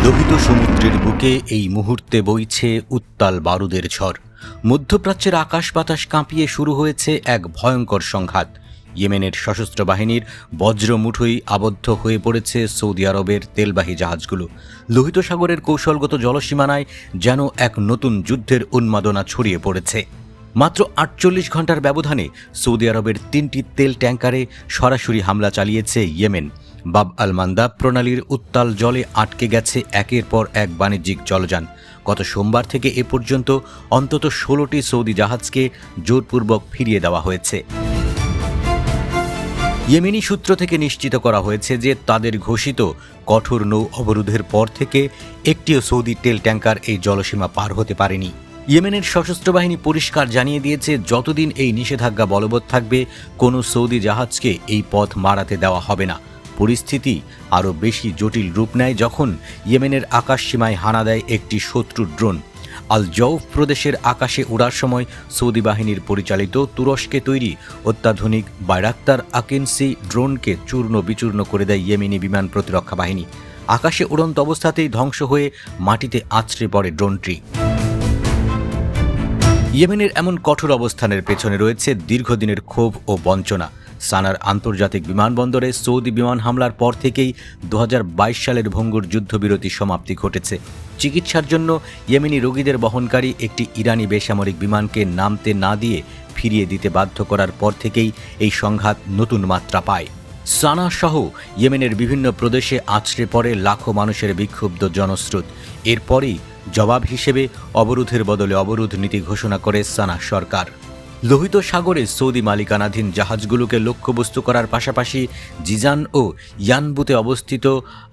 লোহিত সমুদ্রের বুকে এই মুহূর্তে বইছে উত্তাল বারুদের ঝড়। মধ্যপ্রাচ্যের আকাশ বাতাস কাঁপিয়ে শুরু হয়েছে এক ভয়ঙ্কর সংঘাত। ইয়েমেনের সশস্ত্র বাহিনীর বজ্র মুঠোয় আবদ্ধ হয়ে পড়েছে সৌদি আরবের তেলবাহী জাহাজগুলো। লোহিত সাগরের কৌশলগত জলসীমানায় যেন এক নতুন যুদ্ধের উন্মাদনা ছড়িয়ে পড়েছে। মাত্র ৪৮ ঘন্টার ব্যবধানে সৌদি আরবের ৩টি তেল ট্যাঙ্কারে সরাসরি হামলা চালিয়েছে ইয়েমেন। বাব আল মান্দাব প্রণালীর উত্তাল জলে আটকে গেছে একের পর এক বাণিজ্যিক জলযান। গত সোমবার থেকে এ পর্যন্ত অন্তত ১৬টি সৌদি জাহাজকে জোরপূর্বক ফিরিয়ে দেওয়া হয়েছে। ইয়েমেনি সূত্র থেকে নিশ্চিত করা হয়েছে যে তাদের ঘোষিত কঠোর নৌ অবরোধের পর থেকে একটিও সৌদি তেল ট্যাঙ্কার এই জলসীমা পার হতে পারেনি। ইয়েমেনের সশস্ত্র বাহিনী পরিষ্কার জানিয়ে দিয়েছে, যতদিন এই নিষেধাজ্ঞা বলবৎ থাকবে কোনো সৌদি জাহাজকে এই পথ মারাতে দেওয়া হবে না। পরিস্থিতি আরও বেশি জটিল রূপ নেয় যখন ইয়েমেনের আকাশসীমায় হানা দেয় একটি শত্রুর ড্রোন। আল জৌফ প্রদেশের আকাশে ওড়ার সময় সৌদি বাহিনীর পরিচালিত তুরস্কে তৈরি অত্যাধুনিক বাইরাক্তার আকিনসি ড্রোনকে চূর্ণ বিচূর্ণ করে দেয় ইয়েমেনি বিমান প্রতিরক্ষা বাহিনী। আকাশে উড়ন্ত অবস্থাতেই ধ্বংস হয়ে মাটিতে আছড়ে পড়ে ড্রোনটি। ইয়েমেনের এমন কঠোর অবস্থানের পেছনে রয়েছে দীর্ঘদিনের ক্ষোভ ও বঞ্চনা। সানার আন্তর্জাতিক বিমানবন্দরে সৌদি বিমান হামলার পর থেকেই ২০২২ সালের ভঙ্গুর যুদ্ধবিরতি সমাপ্তি ঘটেছে। চিকিৎসার জন্য ইয়েমেনি রোগীদের বহনকারী একটি ইরানি বেসামরিক বিমানকে নামতে না দিয়ে ফিরিয়ে দিতে বাধ্য করার পর থেকেই এই সংঘাত নতুন মাত্রা পায়। সানা সহ ইয়েমেনের বিভিন্ন প্রদেশে আছড়ে পড়ে লাখো মানুষের বিক্ষুব্ধ জনস্রোত। এরপরই জবাব হিসেবে অবরোধের বদলে অবরোধ নীতি ঘোষণা করে সানা সরকার। লোহিত সাগরে সৌদি মালিকানাধীন জাহাজগুলোকে লক্ষ্যবস্তু করার পাশাপাশি জিজান ও ইয়ানবুতে অবস্থিত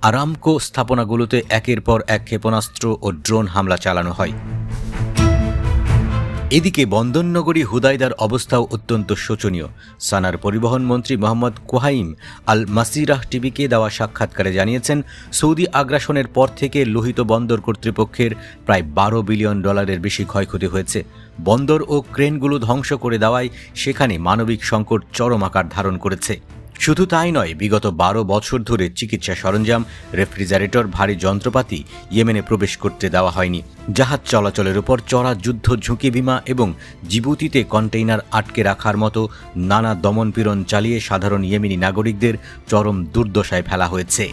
আরামকো স্থাপনাগুলোতে একের পর এক ক্ষেপণাস্ত্র ও ড্রোন হামলা চালানো হয়। এদিকে বন্দরনগরী হুদাইদার অবস্থাও অত্যন্ত শোচনীয়। সানার পরিবহন মন্ত্রী মোহাম্মদ কোহাইম আল মাসিরাহ টিভিকে দেওয়া সাক্ষাৎকারে জানিয়েছেন, সৌদি আগ্রাসনের পর থেকে লোহিত বন্দর কর্তৃপক্ষের প্রায় $12 বিলিয়ন বেশি ক্ষয়ক্ষতি হয়েছে। বন্দর ও ক্রেনগুলো ধ্বংস করে দেওয়ায় সেখানে মানবিক সংকট চরম আকার ধারণ করেছে। শুধু তাই নয়, বিগত ১২ বছর ধরে চিকিৎসা সরঞ্জাম, রেফ্রিজারেটর, ভারী যন্ত্রপাতি ইয়েমেনে প্রবেশ করতে দেওয়া হয়নি। জাহাজ চলাচলের উপর চড়া যুদ্ধ ঝুঁকি বিমা এবং জিবুতিতে কন্টেইনার আটকে রাখার মতো নানা দমনপীড়ন চালিয়ে সাধারণ ইয়েমেনি নাগরিকদের চরম দুর্দশায় ফেলা হয়েছে।